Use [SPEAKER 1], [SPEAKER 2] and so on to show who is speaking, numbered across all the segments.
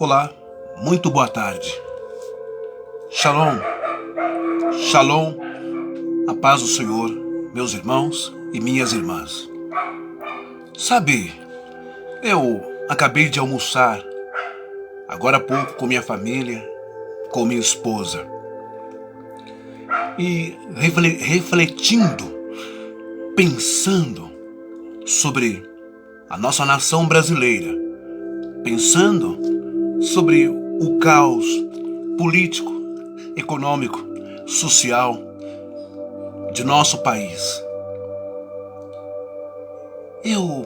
[SPEAKER 1] Olá, muito boa tarde. Shalom, shalom, a paz do Senhor, meus irmãos e minhas irmãs. Sabe, eu acabei de almoçar, agora há pouco, com minha família, com minha esposa. E refletindo, pensando sobre a nossa nação brasileira, pensando sobre o caos político, econômico, social de nosso país. Eu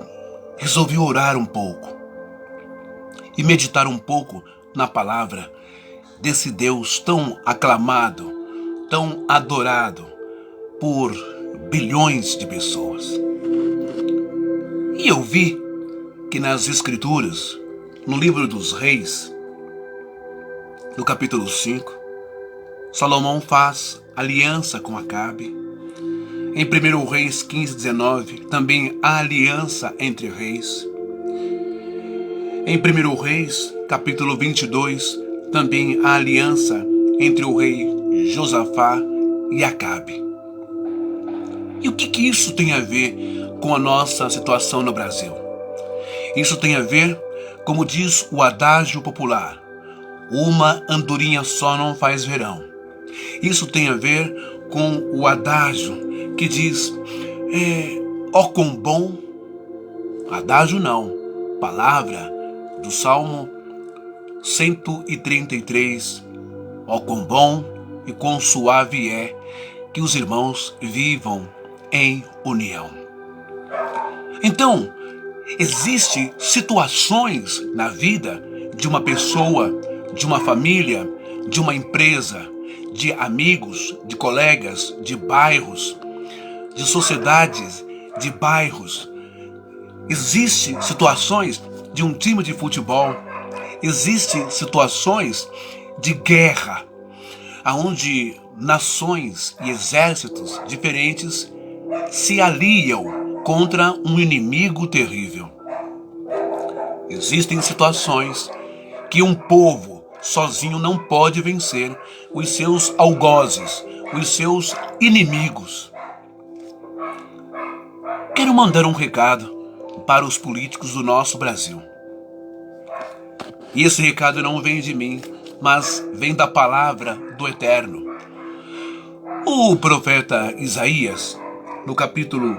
[SPEAKER 1] resolvi orar um pouco e meditar um pouco na palavra desse Deus tão aclamado, tão adorado por bilhões de pessoas. E eu vi que nas Escrituras, no livro dos Reis, no capítulo 5, Salomão faz aliança com Acabe. Em 1 Reis 15:19, também há aliança entre reis. Em 1 Reis, capítulo 22, também há aliança entre o rei Josafá e Acabe. E o que isso tem a ver com a nossa situação no Brasil? Isso tem a ver, como diz o adágio popular, uma andorinha só não faz verão. Isso tem a ver com o adágio que diz, ó quão bom, adágio não, palavra do Salmo 133, ó quão bom e quão suave é que os irmãos vivam em união. Então, existem situações na vida de uma pessoa, de uma família, de uma empresa, de amigos, de colegas, de bairros, de sociedades, de bairros. Existem situações de um time de futebol, existem situações de guerra, onde nações e exércitos diferentes se aliam contra um inimigo terrível. Existem situações que um povo sozinho não pode vencer os seus algozes, os seus inimigos. Quero mandar um recado para os políticos do nosso Brasil. E esse recado não vem de mim, mas vem da palavra do Eterno. O profeta Isaías, no capítulo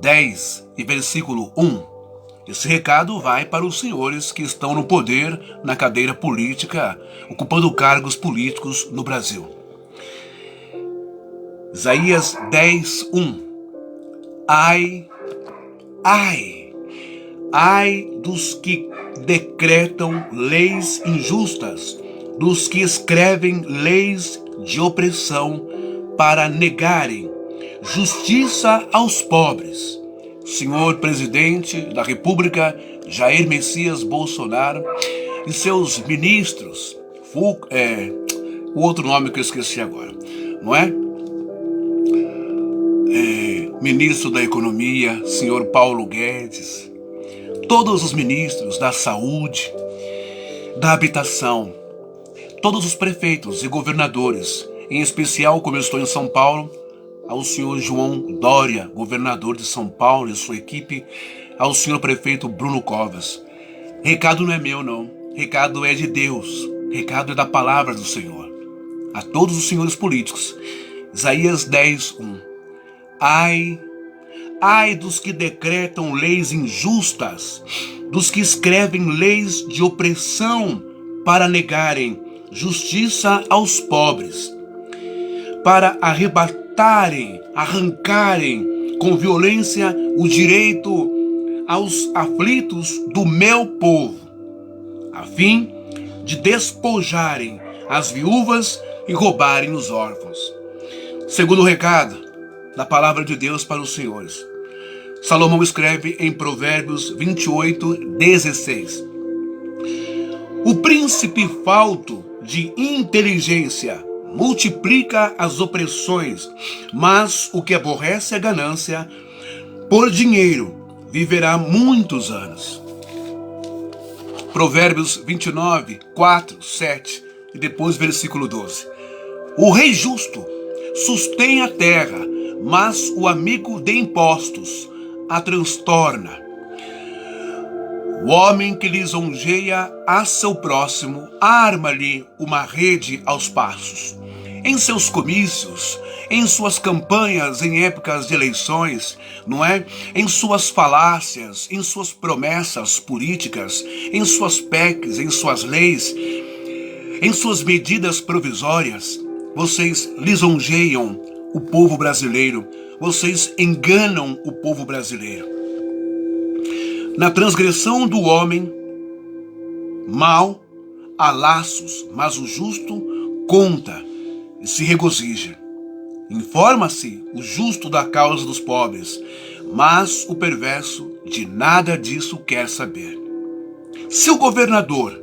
[SPEAKER 1] 10 e versículo 1, esse recado vai para os senhores que estão no poder, na cadeira política, ocupando cargos políticos no Brasil. Isaías 10, 1. Ai dos que decretam leis injustas, dos que escrevem leis de opressão para negarem justiça aos pobres. Senhor Presidente da República, Jair Messias Bolsonaro, e seus ministros, o outro nome que eu esqueci agora, não é? Ministro da Economia, senhor Paulo Guedes, todos os ministros da Saúde, da Habitação, todos os prefeitos e governadores, em especial, como eu estou em São Paulo, ao senhor João Dória, governador de São Paulo e sua equipe, ao senhor prefeito Bruno Covas. Recado não é meu, não. Recado é de Deus. Recado é da palavra do Senhor. A todos os senhores políticos. Isaías 10, 1. Ai dos que decretam leis injustas, dos que escrevem leis de opressão para negarem justiça aos pobres, para arrancarem com violência o direito aos aflitos do meu povo, a fim de despojarem as viúvas e roubarem os órfãos. Segundo recado da palavra de Deus para os senhores, Salomão escreve em Provérbios 28, 16. O príncipe falto de inteligência multiplica as opressões, mas o que aborrece a ganância por dinheiro viverá muitos anos. Provérbios 29, 4, 7 e depois versículo 12. O rei justo sustém a terra, mas o amigo de impostos a transtorna. O homem que lisonjeia a seu próximo arma-lhe uma rede aos passos. Em seus comícios, em suas campanhas em épocas de eleições, não é? Em suas falácias, em suas promessas políticas, em suas PECs, em suas leis, em suas medidas provisórias, vocês lisonjeiam o povo brasileiro, vocês enganam o povo brasileiro. Na transgressão do homem mau há laços, mas o justo conta e se regozija. Informa-se o justo da causa dos pobres, mas o perverso de nada disso quer saber. Se o governador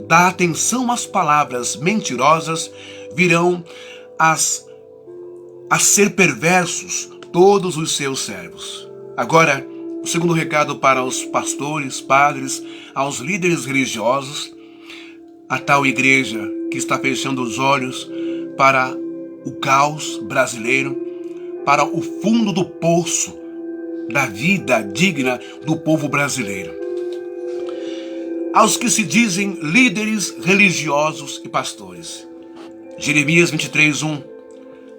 [SPEAKER 1] dá atenção às palavras mentirosas, virão a ser perversos todos os seus servos. Agora, o segundo recado para os pastores, padres, aos líderes religiosos, a tal igreja que está fechando os olhos para o caos brasileiro, para o fundo do poço da vida digna do povo brasileiro. Aos que se dizem líderes religiosos e pastores. Jeremias 23, 1.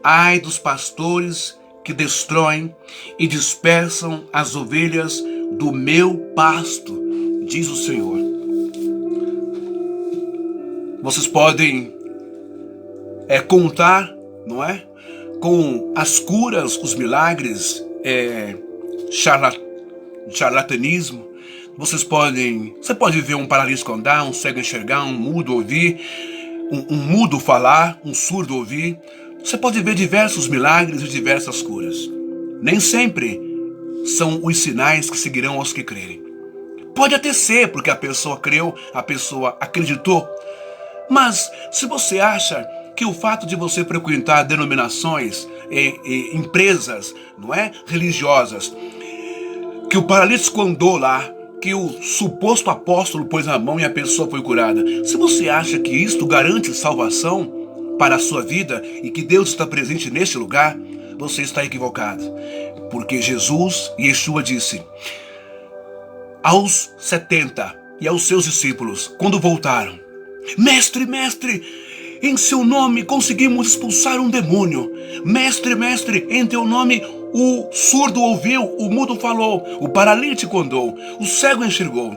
[SPEAKER 1] Ai dos pastores que destroem e dispersam as ovelhas do meu pasto, diz o Senhor. Vocês podem contar, não é? Com as curas, os milagres, charlatanismo. Você pode ver um paralítico andar, um cego enxergar, um mudo ouvir, um mudo falar, um surdo ouvir. Você pode ver diversos milagres e diversas curas. Nem sempre são os sinais que seguirão aos que crerem. Pode até ser, porque a pessoa creu, a pessoa acreditou. Mas se você acha que o fato de você frequentar denominações e empresas, não é, religiosas, que o paralítico andou lá, que o suposto apóstolo pôs a mão e a pessoa foi curada, se você acha que isto garante salvação para a sua vida e que Deus está presente neste lugar, você está equivocado. Porque Jesus, Yeshua, disse aos 70 e aos seus discípulos, quando voltaram: Mestre, mestre, em seu nome conseguimos expulsar um demônio. Mestre, mestre, em teu nome o surdo ouviu, o mudo falou, o paralítico andou, o cego enxergou.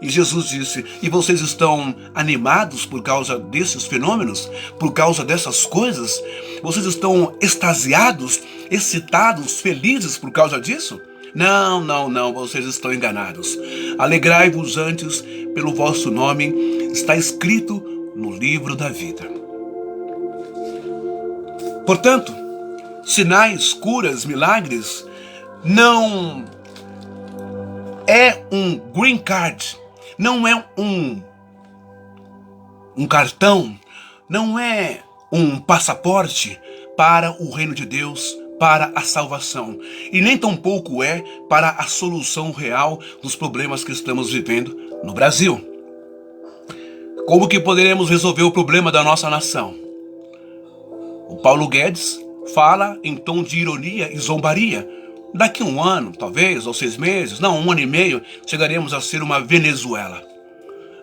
[SPEAKER 1] E Jesus disse: e vocês estão animados por causa desses fenômenos? Por causa dessas coisas? Vocês estão extasiados, excitados, felizes por causa disso? Não, não, não, vocês estão enganados. Alegrai-vos antes pelo vosso nome, está escrito no livro da vida. Portanto, sinais, curas, milagres não é um green card, não é um cartão, não é um passaporte para o reino de Deus, para a salvação, e nem tampouco é para a solução real dos problemas que estamos vivendo no Brasil. Como que poderemos resolver o problema da nossa nação? O Paulo Guedes fala em tom de ironia e zombaria. Daqui a um ano, talvez, ou 6 meses, não, 1 ano e meio, chegaremos a ser uma Venezuela.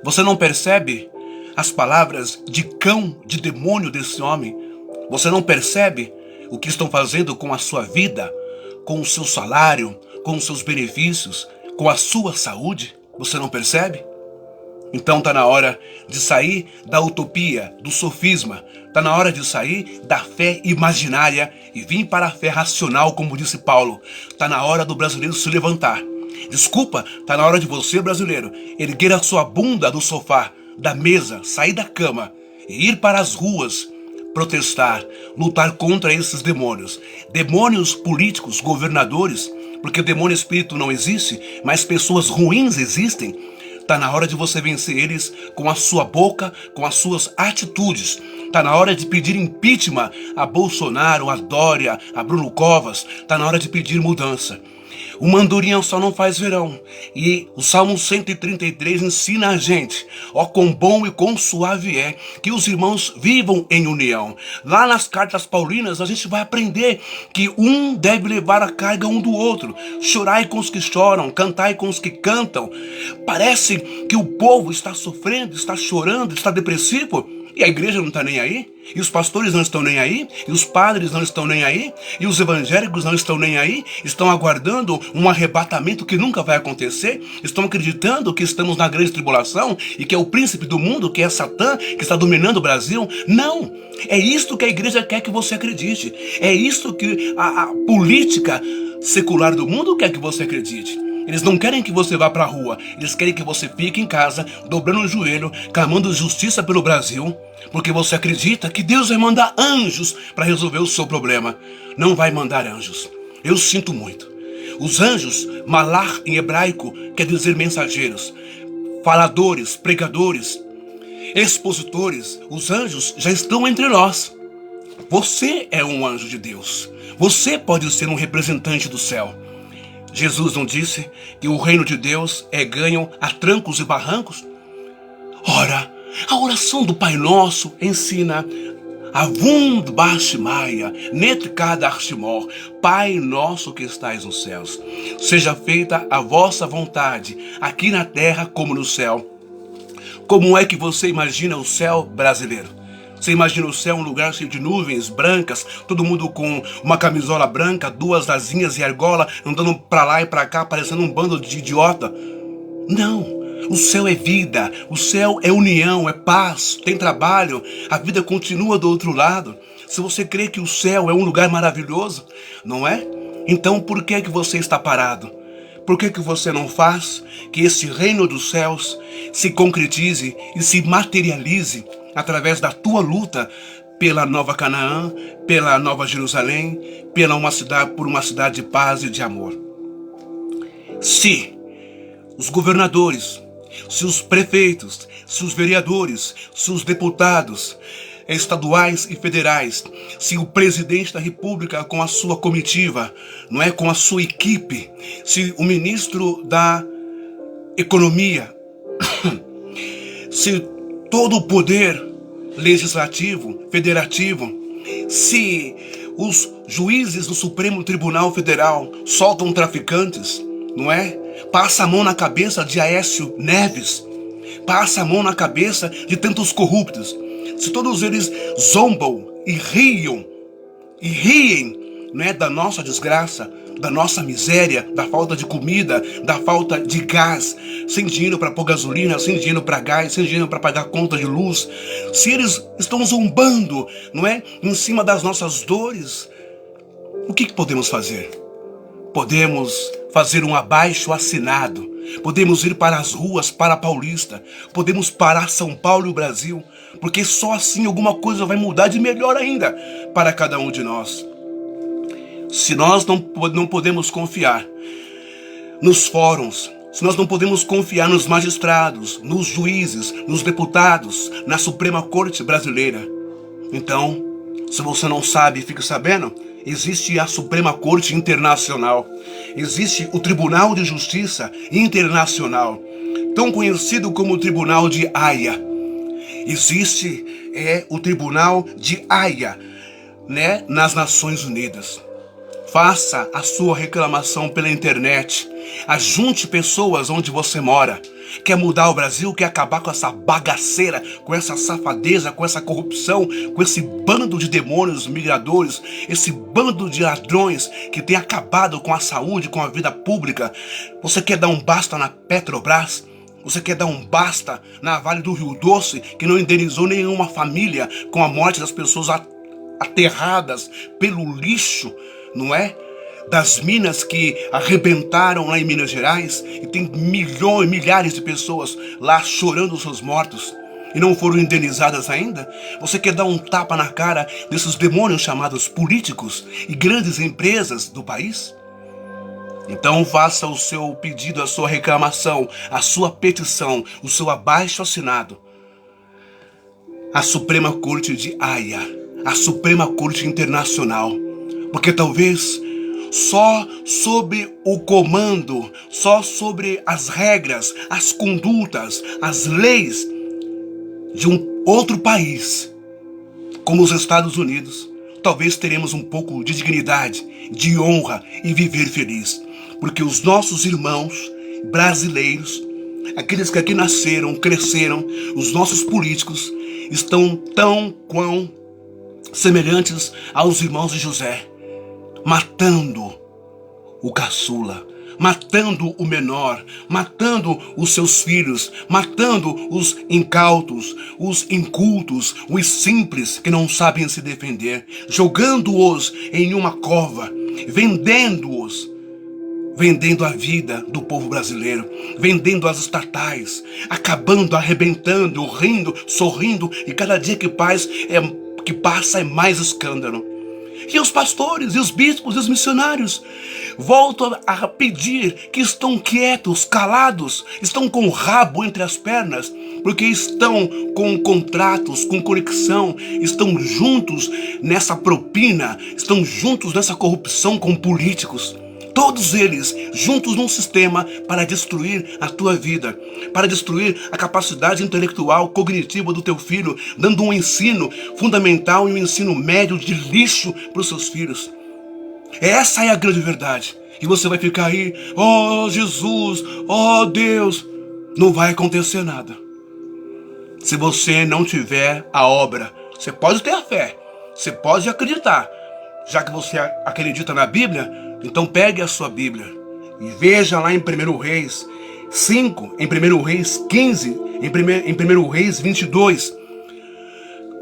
[SPEAKER 1] Você não percebe as palavras de cão, de demônio desse homem? Você não percebe o que estão fazendo com a sua vida, com o seu salário, com os seus benefícios, com a sua saúde? Você não percebe? Então está na hora de sair da utopia, do sofisma. Está na hora de sair da fé imaginária e vir para a fé racional, como disse Paulo. Está na hora do brasileiro se levantar. Desculpa, está na hora de você, brasileiro, erguer a sua bunda do sofá, da mesa, sair da cama e ir para as ruas, protestar, lutar contra esses demônios. Demônios políticos, governadores, porque demônio espírito não existe, mas pessoas ruins existem. Está na hora de você vencer eles com a sua boca, com as suas atitudes. Está na hora de pedir impeachment a Bolsonaro, a Dória, a Bruno Covas. Está na hora de pedir mudança. Uma andorinha só não faz verão. E o Salmo 133 ensina a gente, ó quão bom e quão suave é que os irmãos vivam em união. Lá nas cartas paulinas a gente vai aprender que um deve levar a carga um do outro. Chorai com os que choram, cantai com os que cantam. Parece que o povo está sofrendo, está chorando, está depressivo. E a igreja não está nem aí, e os pastores não estão nem aí, e os padres não estão nem aí, e os evangélicos não estão nem aí, estão aguardando um arrebatamento que nunca vai acontecer, estão acreditando que estamos na grande tribulação e que é o príncipe do mundo, que é Satã, que está dominando o Brasil. Não! É isto que a igreja quer que você acredite, é isto que a política secular do mundo quer que você acredite. Eles não querem que você vá para a rua, eles querem que você fique em casa, dobrando o joelho, clamando justiça pelo Brasil, porque você acredita que Deus vai mandar anjos para resolver o seu problema. Não vai mandar anjos. Eu sinto muito. Os anjos, malar em hebraico, quer dizer mensageiros, faladores, pregadores, expositores. Os anjos já estão entre nós. Você é um anjo de Deus. Você pode ser um representante do céu. Jesus não disse que o reino de Deus é ganho a trancos e barrancos? Ora, a oração do Pai Nosso ensina Avund Bashmaia, Netkad Arshimor, Pai Nosso que estais nos céus. Seja feita a vossa vontade, aqui na terra como no céu. Como é que você imagina o céu brasileiro? Você imagina o céu um lugar cheio de nuvens brancas, todo mundo com uma camisola branca, duas asinhas e argola, andando pra lá e pra cá, parecendo um bando de idiota? Não, o céu é vida, o céu é união, é paz, tem trabalho, a vida continua do outro lado. Se você crê que o céu é um lugar maravilhoso, não é? Então por que você está parado? Por que você não faz que esse reino dos céus se concretize e se materialize através da tua luta pela Nova Canaã, pela Nova Jerusalém, por uma cidade de paz e de amor? Se os governadores, se os prefeitos, se os vereadores, se os deputados estaduais e federais, se o presidente da República com a sua comitiva, não é, com a sua equipe, se o ministro da Economia, se todo o poder legislativo, federativo, se os juízes do Supremo Tribunal Federal soltam traficantes, não é? Passa a mão na cabeça de Aécio Neves, passa a mão na cabeça de tantos corruptos. Se todos eles zombam e riem, né, da nossa desgraça, da nossa miséria, da falta de comida, da falta de gás, sem dinheiro para pôr gasolina, sem dinheiro para gás, sem dinheiro para pagar conta de luz, se eles estão zombando, não é, em cima das nossas dores, o que podemos fazer? Podemos fazer um abaixo-assinado, podemos ir para as ruas, para a Paulista, podemos parar São Paulo e o Brasil, porque só assim alguma coisa vai mudar de melhor ainda para cada um de nós. Se nós não podemos confiar nos fóruns, se nós não podemos confiar nos magistrados, nos juízes, nos deputados, na Suprema Corte Brasileira, então, se você não sabe, fique sabendo, existe a Suprema Corte Internacional, existe o Tribunal de Justiça Internacional, tão conhecido como o Tribunal de Haia. Existe o Tribunal de Haia, né, nas Nações Unidas. Faça a sua reclamação pela internet. Ajunte pessoas onde você mora. Quer mudar o Brasil? Quer acabar com essa bagaceira, com essa safadeza, com essa corrupção, com esse bando de demônios migradores, esse bando de ladrões que tem acabado com a saúde, com a vida pública? Você quer dar um basta na Petrobras? Você quer dar um basta na Vale do Rio Doce, que não indenizou nenhuma família com a morte das pessoas aterradas pelo lixo, não é? Das minas que arrebentaram lá em Minas Gerais, e tem milhares de pessoas lá chorando os seus mortos e não foram indenizadas ainda? Você quer dar um tapa na cara desses demônios chamados políticos e grandes empresas do país? Então faça o seu pedido, a sua reclamação, a sua petição, o seu abaixo-assinado à Suprema Corte de Haia, à Suprema Corte Internacional, porque talvez só sobre o comando, só sobre as regras, as condutas, as leis de um outro país, como os Estados Unidos, talvez teremos um pouco de dignidade, de honra e viver feliz. Porque os nossos irmãos brasileiros, aqueles que aqui nasceram, cresceram, os nossos políticos, estão tão quão semelhantes aos irmãos de José, matando o caçula, matando o menor, matando os seus filhos, matando os incautos, os incultos, os simples que não sabem se defender, jogando-os em uma cova, vendendo a vida do povo brasileiro, vendendo as estatais, acabando, arrebentando, rindo, sorrindo, e cada dia que passa é mais escândalo. E os pastores, e os bispos, e os missionários voltam a pedir que estão quietos, calados, estão com o rabo entre as pernas, porque estão com contratos, com conexão, estão juntos nessa propina, estão juntos nessa corrupção com políticos. Todos eles juntos num sistema para destruir a tua vida, para destruir a capacidade intelectual, cognitiva do teu filho, dando um ensino fundamental e um ensino médio de lixo para os seus filhos. Essa é a grande verdade. E você vai ficar aí, oh Jesus, oh Deus. Não vai acontecer nada. Se você não tiver a obra, você pode ter a fé, você pode acreditar. Já que você acredita na Bíblia, então pegue a sua Bíblia e veja lá em 1 Reis 5, em 1 Reis 15, em 1 Reis 22.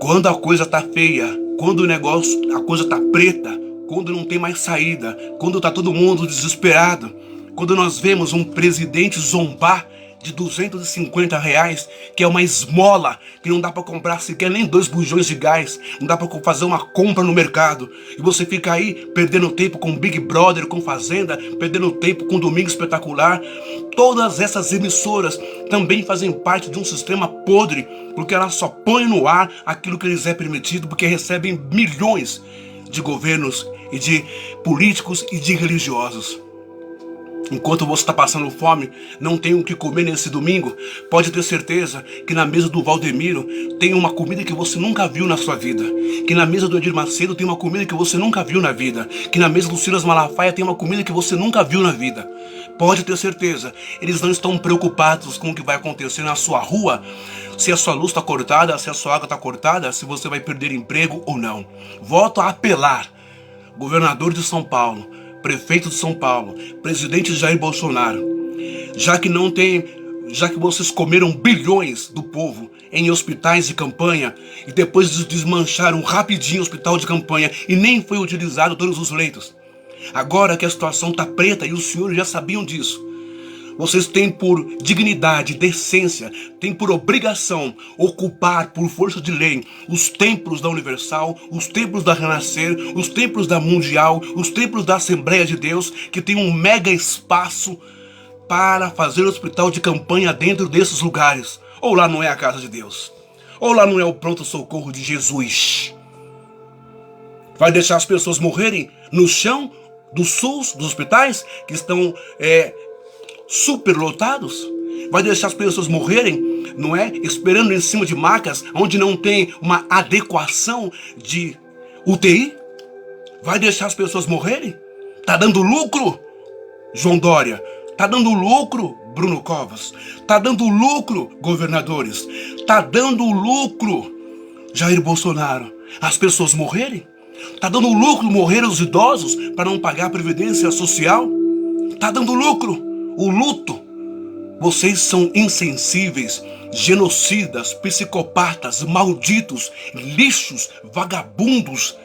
[SPEAKER 1] Quando a coisa tá feia, quando a coisa tá preta, quando não tem mais saída, quando tá todo mundo desesperado, quando nós vemos um presidente zombar de R$250, que é uma esmola, que não dá para comprar sequer nem 2 bujões de gás, não dá para fazer uma compra no mercado, e você fica aí perdendo tempo com Big Brother, com Fazenda, perdendo tempo com Domingo Espetacular. Todas essas emissoras também fazem parte de um sistema podre, porque elas só põem no ar aquilo que lhes é permitido, porque recebem milhões de governos e de políticos e de religiosos. Enquanto você está passando fome, não tem o que comer nesse domingo, pode ter certeza que na mesa do Valdemiro tem uma comida que você nunca viu na sua vida. Que na mesa do Edir Macedo tem uma comida que você nunca viu na vida. Que na mesa do Silas Malafaia tem uma comida que você nunca viu na vida. Pode ter certeza, eles não estão preocupados com o que vai acontecer na sua rua, se a sua luz está cortada, se a sua água está cortada, se você vai perder emprego ou não. Volto a apelar, governador de São Paulo, prefeito de São Paulo, presidente Jair Bolsonaro, já que vocês comeram bilhões do povo em hospitais de campanha e depois desmancharam rapidinho o hospital de campanha e nem foi utilizado todos os leitos. Agora que a situação está preta e os senhores já sabiam disso, vocês têm por dignidade, decência, têm por obrigação ocupar por força de lei os templos da Universal, os templos da Renascer, os templos da Mundial, os templos da Assembleia de Deus, que tem um mega espaço para fazer hospital de campanha dentro desses lugares. Ou lá não é a casa de Deus? Ou lá não é o pronto-socorro de Jesus? Vai deixar as pessoas morrerem no chão do SUS, dos hospitais, que estão superlotados? Vai deixar as pessoas morrerem, não é? Esperando em cima de macas, onde não tem uma adequação de UTI? Vai deixar as pessoas morrerem? Tá dando lucro, João Dória? Tá dando lucro, Bruno Covas? Tá dando lucro, governadores? Tá dando lucro, Jair Bolsonaro? As pessoas morrerem? Tá dando lucro morrer os idosos para não pagar a previdência social? Tá dando lucro o luto? Vocês são insensíveis, genocidas, psicopatas, malditos, lixos, vagabundos,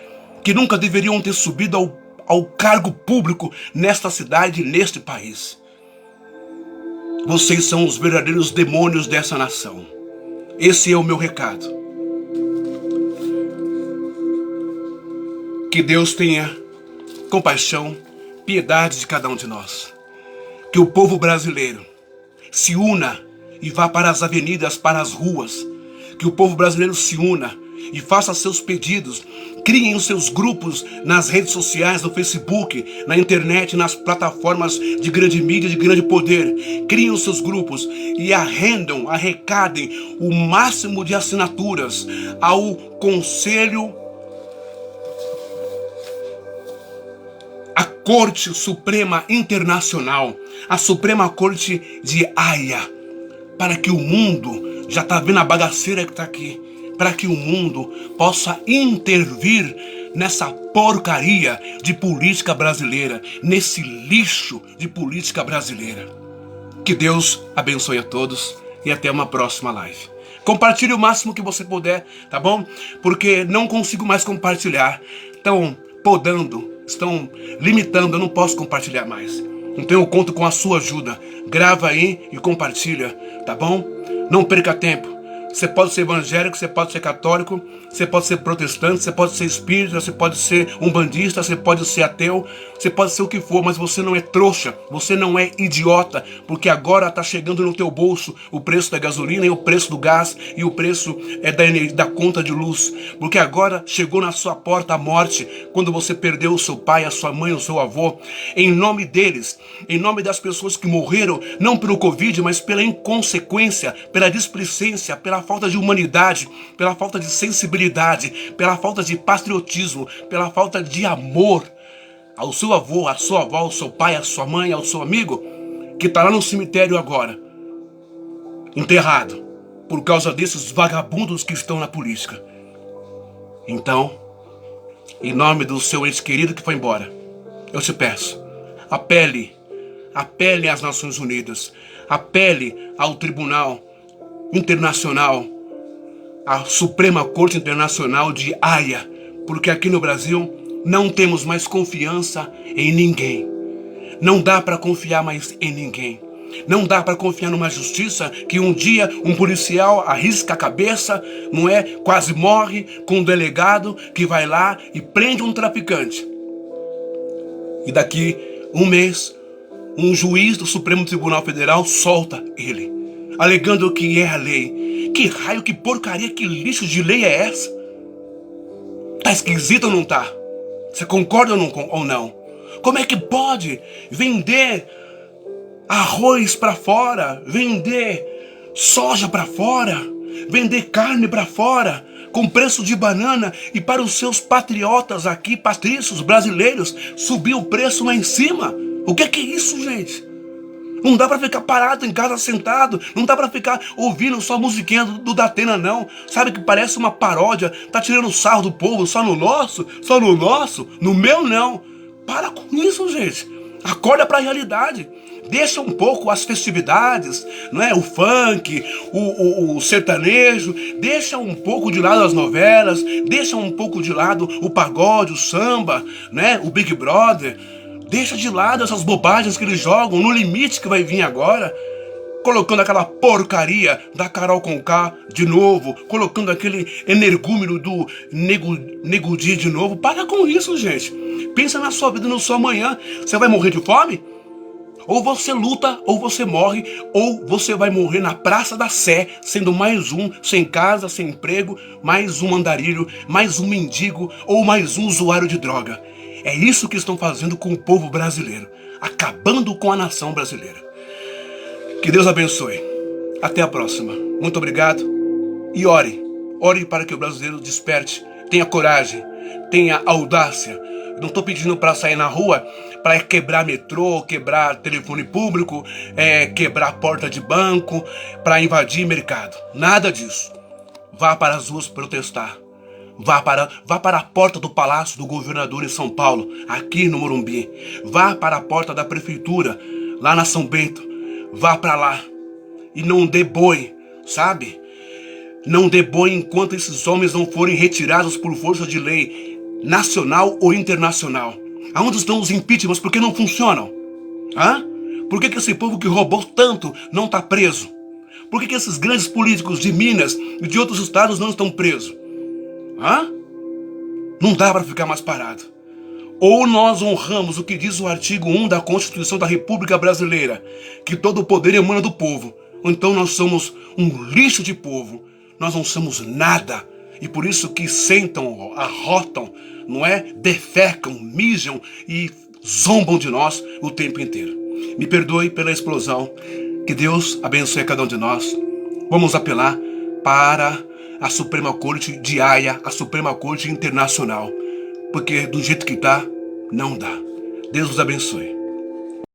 [SPEAKER 1] que nunca deveriam ter subido ao cargo público nesta cidade e neste país. Vocês são os verdadeiros demônios dessa nação. Esse é o meu recado. Que Deus tenha compaixão, piedade de cada um de nós. Que o povo brasileiro se una e vá para as avenidas, para as ruas. Que o povo brasileiro se una e faça seus pedidos Criem os seus grupos nas redes sociais, no Facebook, na internet, nas plataformas de grande mídia, de grande poder. Criem os seus grupos e arrecadem o máximo de assinaturas ao Conselho, a Corte Suprema Internacional, a Suprema Corte de Haia, para que o mundo, já está vendo a bagaceira que está aqui, para que o mundo possa intervir nessa porcaria de política brasileira, nesse lixo de política brasileira. Que Deus abençoe a todos e até uma próxima live. Compartilhe o máximo que você puder, tá bom? Porque não consigo mais compartilhar. Estão podando, estão limitando, eu não posso compartilhar mais. Então eu conto com a sua ajuda. Grava aí e compartilha, tá bom? Não perca tempo. Você pode ser evangélico, você pode ser católico, você pode ser protestante, você pode ser espírita, você pode ser umbandista, você pode ser ateu, você pode ser o que for, mas você não é trouxa, você não é idiota, porque agora está chegando no teu bolso o preço da gasolina e o preço do gás e o preço da conta de luz, porque agora chegou na sua porta a morte, quando você perdeu o seu pai, a sua mãe, o seu avô. Em nome deles, em nome das pessoas que morreram, não pelo Covid, mas pela inconsequência, pela displicência, pela falta de humanidade, pela falta de sensibilidade, pela falta de patriotismo, pela falta de amor ao seu avô, à sua avó, ao seu pai, à sua mãe, ao seu amigo, que está lá no cemitério agora, enterrado, por causa desses vagabundos que estão na política. Então, em nome do seu ente querido que foi embora, eu te peço, apele às Nações Unidas, apele ao Tribunal Internacional, a Suprema Corte Internacional de Haia, porque aqui no Brasil não temos mais confiança em ninguém. Não dá para confiar mais em ninguém. Não dá para confiar numa justiça que um dia um policial arrisca a cabeça, não é? Quase morre, com um delegado que vai lá e prende um traficante. E daqui um mês, um juiz do Supremo Tribunal Federal solta ele, alegando que é a lei. Que raio, que porcaria, que lixo de lei é essa? Tá esquisito ou não tá? Você concorda ou não? Como é que pode vender arroz para fora, vender soja para fora, vender carne para fora, com preço de banana, e para os seus patriotas aqui, patrícios brasileiros, subir o preço lá em cima? O que é isso, gente? Não dá pra ficar parado em casa sentado. Não dá pra ficar ouvindo só musiquinha do Datena, não. Sabe que parece uma paródia. Tá tirando sarro do povo só no nosso. No meu, não. Para com isso, gente. Acorda pra realidade. Deixa um pouco as festividades, não é? O funk, o sertanejo. Deixa um pouco de lado as novelas. Deixa um pouco de lado o pagode, o samba, né? O Big Brother. Deixa de lado essas bobagens que eles jogam no limite que vai vir agora. Colocando aquela porcaria da Carol Conká de novo. Colocando aquele energúmeno do Nego Di de novo. Para com isso, gente. Pensa na sua vida, no seu amanhã. Você vai morrer de fome? Ou você luta, ou você morre. Ou você vai morrer na Praça da Sé, sendo mais um sem casa, sem emprego. Mais um andarilho, mais um mendigo. Ou mais um usuário de droga. É isso que estão fazendo com o povo brasileiro, acabando com a nação brasileira. Que Deus abençoe. Até a próxima. Muito obrigado. E ore. Ore para que o brasileiro desperte, tenha coragem, tenha audácia. Não estou pedindo para sair na rua, para quebrar metrô, quebrar telefone público, quebrar porta de banco, para invadir mercado. Nada disso. Vá para as ruas protestar. Vá para a porta do Palácio do Governador em São Paulo, aqui no Morumbi. Vá para a porta da Prefeitura, lá na São Bento. Vá para lá. E não dê boi, sabe? Não dê boi enquanto esses homens não forem retirados por força de lei, nacional ou internacional. Aonde estão os impeachments? Por que não funcionam? Hã? Por que esse povo que roubou tanto não está preso? Por que esses grandes políticos de Minas e de outros estados não estão presos? Hã? Não dá para ficar mais parado. Ou nós honramos o que diz o artigo 1 da Constituição da República Brasileira, que todo o poder emana do povo, ou então nós somos um lixo de povo. Nós não somos nada. E por isso que sentam, arrotam, não é? Defecam, mijam e zombam de nós o tempo inteiro. Me perdoe pela explosão. Que Deus abençoe a cada um de nós. Vamos apelar para a Suprema Corte de Haia, a Suprema Corte Internacional. Porque do jeito que está, não dá. Deus os abençoe.